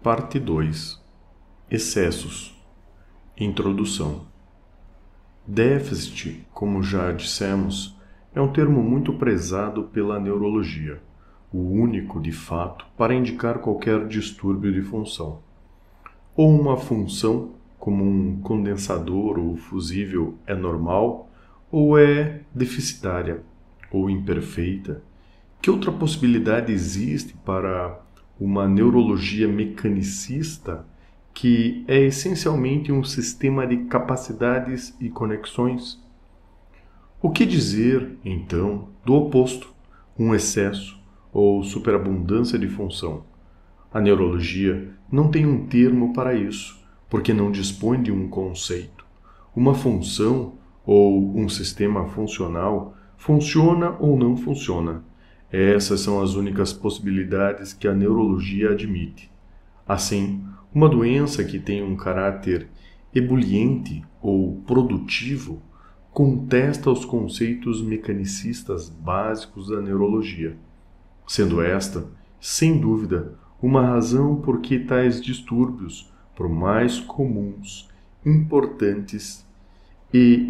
Parte 2. Excessos. Introdução. Déficit, como já dissemos, é um termo muito prezado pela neurologia, o único, de fato, para indicar qualquer distúrbio de função. Ou uma função, como um condensador ou fusível, é normal, ou é deficitária, ou imperfeita. Que outra possibilidade existe para uma neurologia mecanicista que é essencialmente um sistema de capacidades e conexões? O que dizer, então, do oposto, um excesso ou superabundância de função? A neurologia não tem um termo para isso, porque não dispõe de um conceito. Uma função ou um sistema funcional funciona ou não funciona. Essas são as únicas possibilidades que a neurologia admite. Assim, uma doença que tem um caráter ebuliente ou produtivo contesta os conceitos mecanicistas básicos da neurologia, sendo esta, sem dúvida, uma razão por que tais distúrbios, por mais comuns, importantes e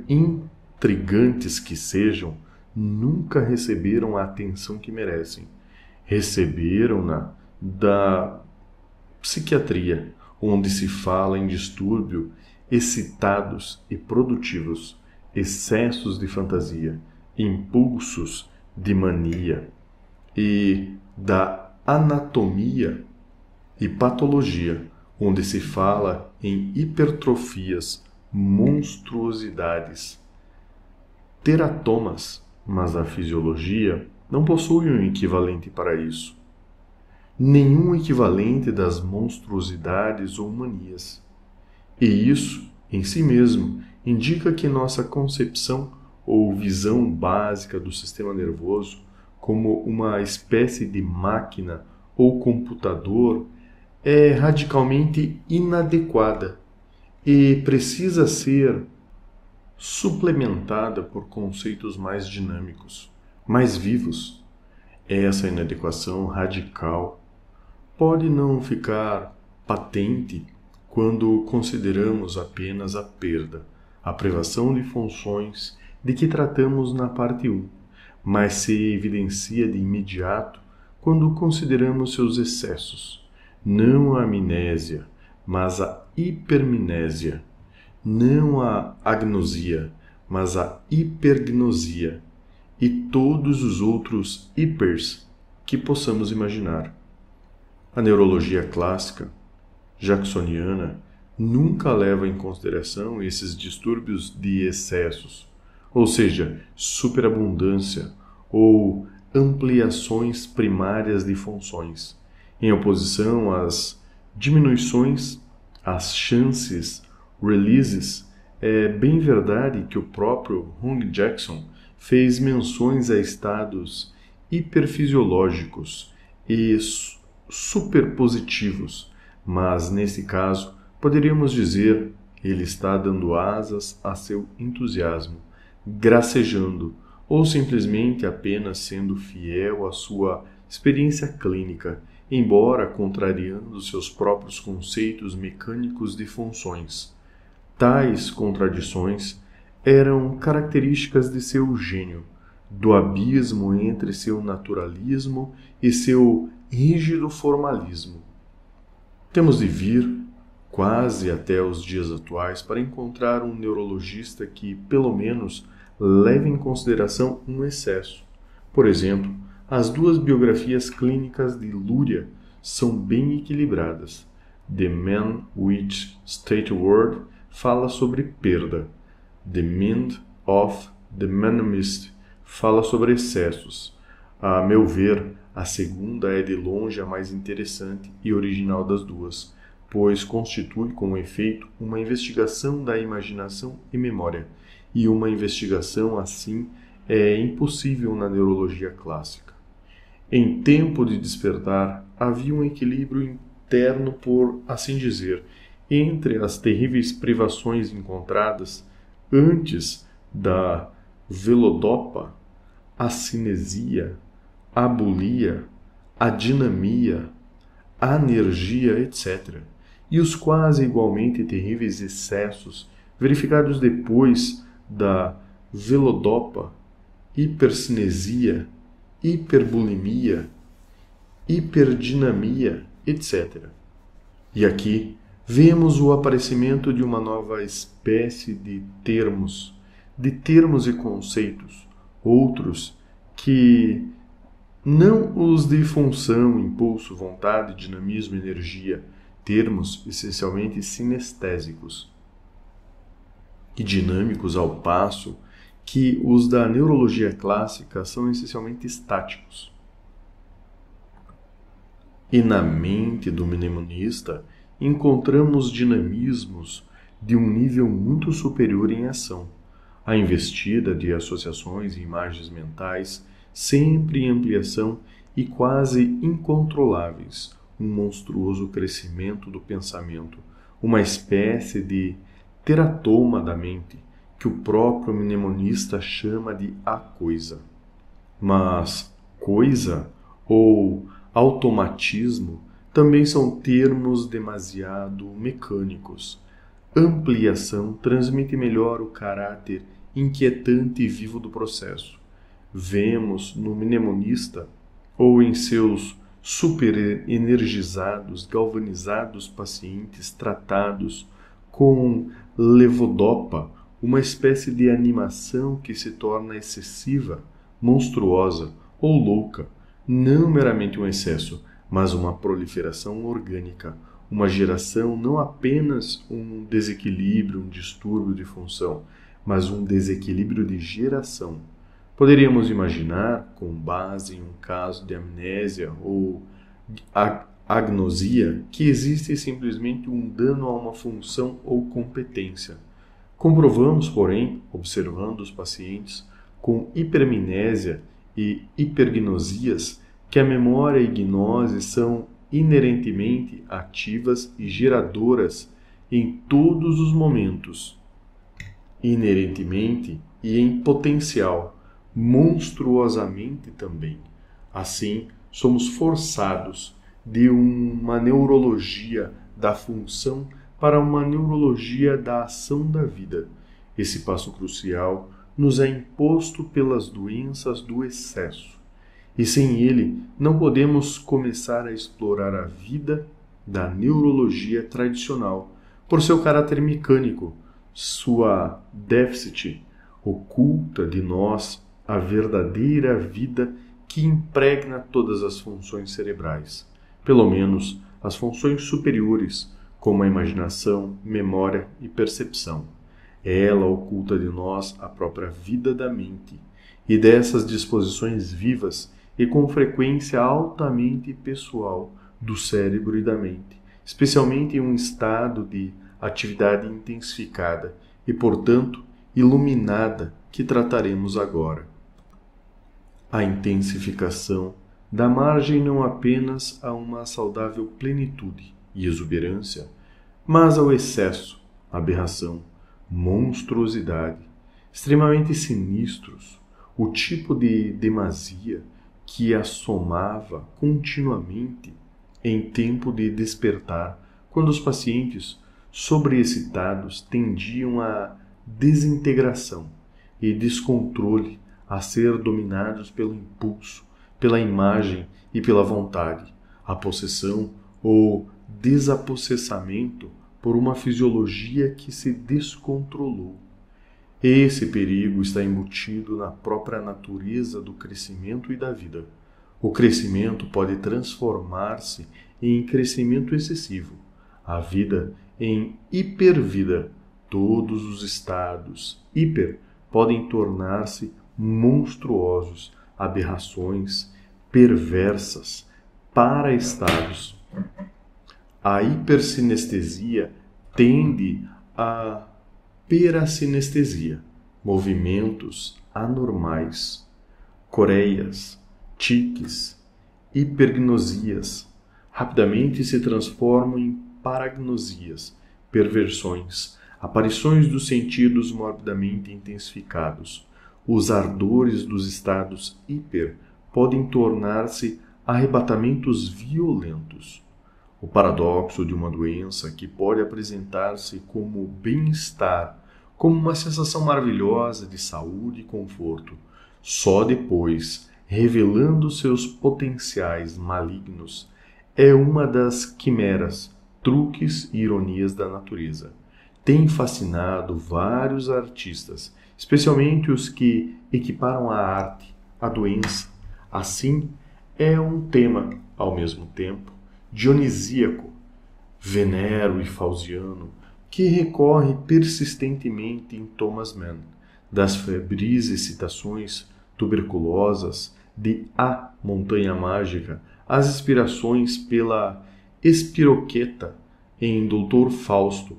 intrigantes que sejam, nunca receberam a atenção que merecem. Receberam-na da psiquiatria, onde se fala em distúrbio excitados e produtivos, excessos de fantasia, impulsos de mania, e da anatomia e patologia, onde se fala em hipertrofias, monstruosidades, teratomas, mas a fisiologia não possui um equivalente para isso. Nenhum equivalente das monstruosidades ou manias. E isso, em si mesmo, indica que nossa concepção ou visão básica do sistema nervoso como uma espécie de máquina ou computador é radicalmente inadequada e precisa ser suplementada por conceitos mais dinâmicos, mais vivos. Essa inadequação radical pode não ficar patente quando consideramos apenas a perda, a privação de funções de que tratamos na parte 1, mas se evidencia de imediato quando consideramos seus excessos, não a amnésia, mas a hipermnésia, não a agnosia, mas a hipergnosia, e todos os outros hipers que possamos imaginar. A neurologia clássica, jacksoniana, nunca leva em consideração esses distúrbios de excessos, ou seja, superabundância ou ampliações primárias de funções, em oposição às diminuições, às chances, releases. É bem verdade que o próprio Hung Jackson fez menções a estados hiperfisiológicos e superpositivos, mas nesse caso poderíamos dizer ele está dando asas a seu entusiasmo, gracejando, ou simplesmente apenas sendo fiel à sua experiência clínica, embora contrariando seus próprios conceitos mecânicos de funções. Tais contradições eram características de seu gênio, do abismo entre seu naturalismo e seu rígido formalismo. Temos de vir quase até os dias atuais para encontrar um neurologista que, pelo menos, leve em consideração um excesso. Por exemplo, as duas biografias clínicas de Luria são bem equilibradas. The Man with State Word fala sobre perda. The Mind of the Menomist fala sobre excessos. A meu ver, a segunda é de longe a mais interessante e original das duas, pois constitui, com efeito, uma investigação da imaginação e memória, e uma investigação assim é impossível na neurologia clássica. Em tempo de despertar, havia um equilíbrio interno, por assim dizer, entre as terríveis privações encontradas antes da velodopa, a cinesia, a abulia, a dinamia, anergia, etc., e os quase igualmente terríveis excessos verificados depois da velodopa, hipercinesia, hiperbulimia, hiperdinamia, etc. E aqui vemos o aparecimento de uma nova espécie de termos e conceitos, outros que não os de função, impulso, vontade, dinamismo, energia, termos essencialmente sinestésicos e dinâmicos, ao passo que os da neurologia clássica são essencialmente estáticos. E na mente do mnemonista encontramos dinamismos de um nível muito superior em ação, a investida de associações e imagens mentais sempre em ampliação e quase incontroláveis, um monstruoso crescimento do pensamento, uma espécie de teratoma da mente, que o próprio mnemonista chama de a coisa. Mas coisa ou automatismo também são termos demasiado mecânicos. Ampliação transmite melhor o caráter inquietante e vivo do processo. Vemos no mnemonista ou em seus superenergizados, galvanizados pacientes tratados com levodopa uma espécie de animação que se torna excessiva, monstruosa ou louca, não meramente um excesso, mas uma proliferação orgânica, uma geração, não apenas um desequilíbrio, um distúrbio de função, mas um desequilíbrio de geração. Poderíamos imaginar, com base em um caso de amnésia ou agnosia, que existe simplesmente um dano a uma função ou competência. Comprovamos, porém, observando os pacientes com hipermnésia e hipergnosias, que a memória e gnose são inerentemente ativas e geradoras em todos os momentos, inerentemente e em potencial, monstruosamente também. Assim, somos forçados de uma neurologia da função para uma neurologia da ação da vida. Esse passo crucial nos é imposto pelas doenças do excesso, e sem ele não podemos começar a explorar a vida da neurologia tradicional, por seu caráter mecânico, sua déficit oculta de nós a verdadeira vida que impregna todas as funções cerebrais, pelo menos as funções superiores, como a imaginação, memória e percepção. Ela oculta de nós a própria vida da mente e dessas disposições vivas e com frequência altamente pessoal do cérebro e da mente, especialmente em um estado de atividade intensificada e, portanto, iluminada, que trataremos agora. A intensificação dá margem não apenas a uma saudável plenitude e exuberância, mas ao excesso, aberração, monstruosidade, extremamente sinistros, o tipo de demasia que assomava continuamente em tempo de despertar, quando os pacientes sobreexcitados tendiam à desintegração e descontrole, a ser dominados pelo impulso, pela imagem e pela vontade, a possessão ou desapossessamento por uma fisiologia que se descontrolou. Esse perigo está embutido na própria natureza do crescimento e da vida. O crescimento pode transformar-se em crescimento excessivo, a vida em hipervida. Todos os estados hiper podem tornar-se monstruosos, aberrações perversas, paraestados. A hipersinestesia tende à perasinestesia, movimentos anormais, coreias, tiques, hipergnosias, rapidamente se transformam em paragnosias, perversões, aparições dos sentidos morbidamente intensificados. Os ardores dos estados hiper podem tornar-se arrebatamentos violentos. o paradoxo de uma doença que pode apresentar-se como bem-estar, como uma sensação maravilhosa de saúde e conforto, só depois, revelando seus potenciais malignos, é uma das quimeras, truques e ironias da natureza. Tem fascinado vários artistas, especialmente os que equiparam a arte à doença. Assim, é um tema, ao mesmo tempo, dionisíaco, venero e fausiano, que recorre persistentemente em Thomas Mann, das febris excitações tuberculosas de A Montanha Mágica às inspirações pela espiroqueta em Doutor Fausto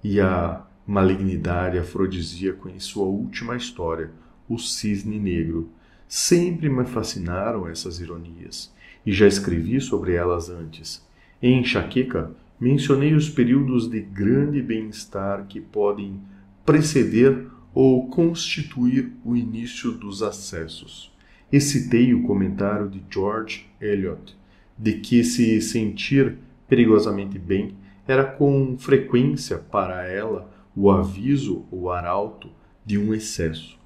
e a malignidade afrodisíaca em sua última história, O Cisne Negro. Sempre me fascinaram essas ironias, e já escrevi sobre elas antes. Em Enxaqueca, mencionei os períodos de grande bem-estar que podem preceder ou constituir o início dos acessos. E citei o comentário de George Eliot, de que se sentir perigosamente bem era com frequência para ela o aviso ou arauto de um excesso.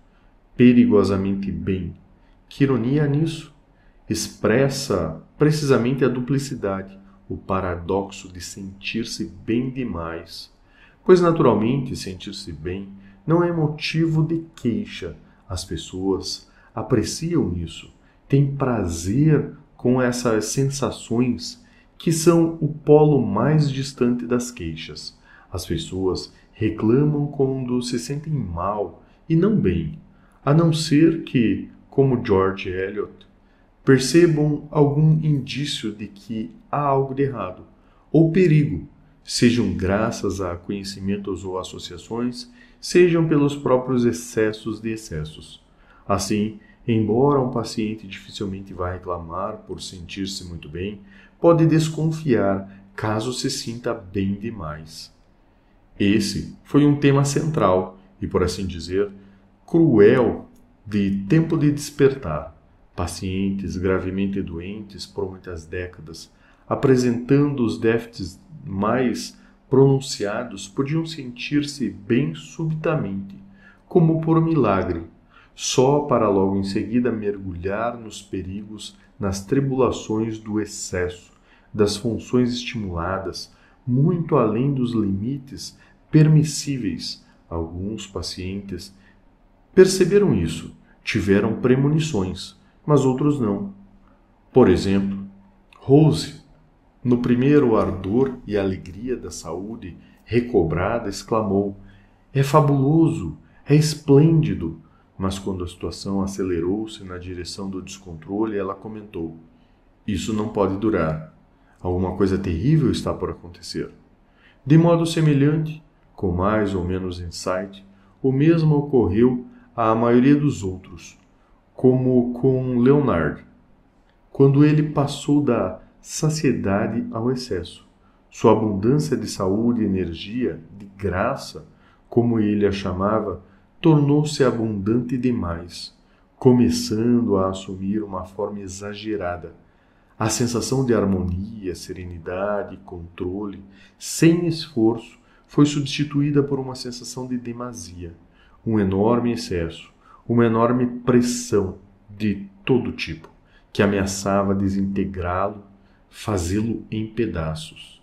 Perigosamente bem. Que ironia nisso! Expressa precisamente a duplicidade, o paradoxo de sentir-se bem demais. Pois, naturalmente, sentir-se bem não é motivo de queixa. As pessoas apreciam isso, têm prazer com essas sensações que são o polo mais distante das queixas. As pessoas reclamam quando se sentem mal e não bem, a não ser que, como George Eliot, percebam algum indício de que há algo de errado, ou perigo, sejam graças a conhecimentos ou associações, sejam pelos próprios excessos de excessos. Assim, embora um paciente dificilmente vá reclamar por sentir-se muito bem, pode desconfiar caso se sinta bem demais. Esse foi um tema central e, por assim dizer, cruel de Tempo de Despertar. Pacientes gravemente doentes por muitas décadas, apresentando os déficits mais pronunciados, podiam sentir-se bem subitamente, como por milagre, só para logo em seguida mergulhar nos perigos, nas tribulações do excesso, das funções estimuladas, muito além dos limites permissíveis. Alguns pacientes perceberam isso, tiveram premonições, mas outros não. Por exemplo, Rose, no primeiro ardor e alegria da saúde recobrada, exclamou: "É fabuloso, é esplêndido!" Mas quando a situação acelerou-se na direção do descontrole, ela comentou: "Isso não pode durar. Alguma coisa terrível está por acontecer." De modo semelhante, com mais ou menos insight, o mesmo ocorreu à maioria dos outros, como com Leonard, quando ele passou da saciedade ao excesso. Sua abundância de saúde e energia, de graça, como ele a chamava, tornou-se abundante demais, começando a assumir uma forma exagerada. A sensação de harmonia, serenidade e controle, sem esforço, foi substituída por uma sensação de demasia, um enorme excesso, uma enorme pressão de todo tipo, que ameaçava desintegrá-lo, fazê-lo em pedaços.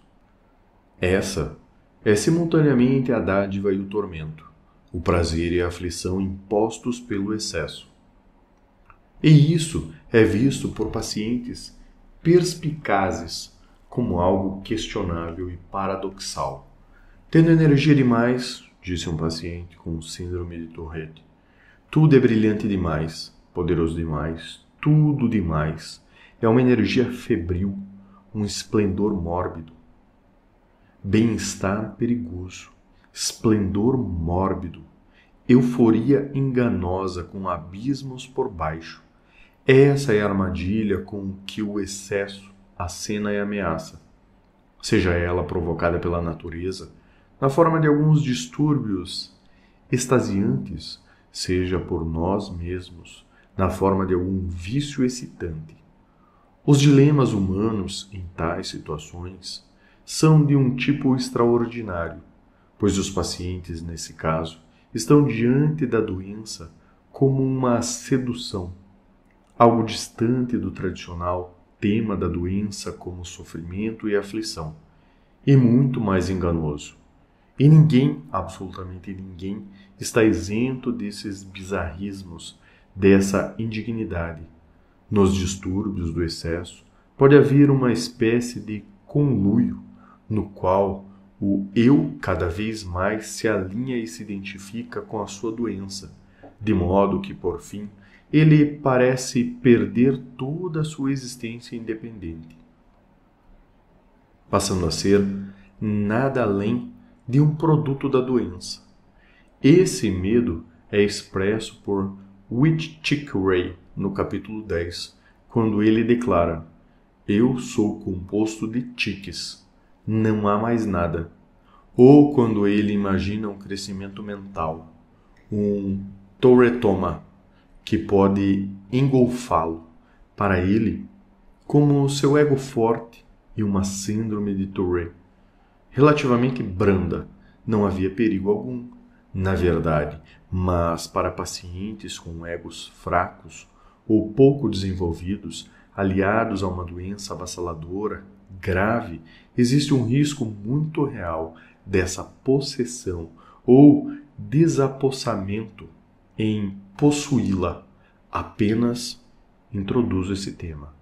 Essa é simultaneamente a dádiva e o tormento, o prazer e a aflição impostos pelo excesso. E isso é visto por pacientes perspicazes como algo questionável e paradoxal. "Tendo energia demais", disse um paciente com síndrome de Tourette, "tudo é brilhante demais, poderoso demais, tudo demais. É uma energia febril, um esplendor mórbido. Bem-estar perigoso, esplendor mórbido, euforia enganosa com abismos por baixo. Essa é a armadilha com que o excesso acena e ameaça, seja ela provocada pela natureza, na forma de alguns distúrbios extasiantes, seja por nós mesmos, na forma de algum vício excitante. Os dilemas humanos em tais situações são de um tipo extraordinário, pois os pacientes, nesse caso, estão diante da doença como uma sedução, algo distante do tradicional tema da doença como sofrimento e aflição, e muito mais enganoso. E ninguém, absolutamente ninguém, está isento desses bizarrismos, dessa indignidade. Nos distúrbios do excesso, pode haver uma espécie de conluio, no qual o eu cada vez mais se alinha e se identifica com a sua doença, de modo que, por fim, ele parece perder toda a sua existência independente, passando a ser nada além de um produto da doença. Esse medo é expresso por Witchcraft no capítulo 10, quando ele declara: "Eu sou composto de tiques, não há mais nada." Ou quando ele imagina um crescimento mental, um toretoma, que pode engolfá-lo, para ele, como o seu ego forte e uma síndrome de Tourette. Relativamente branda, não havia perigo algum, na verdade, mas para pacientes com egos fracos ou pouco desenvolvidos, aliados a uma doença avassaladora, grave, existe um risco muito real dessa possessão ou desapossamento em possuí-la. Apenas introduzo esse tema.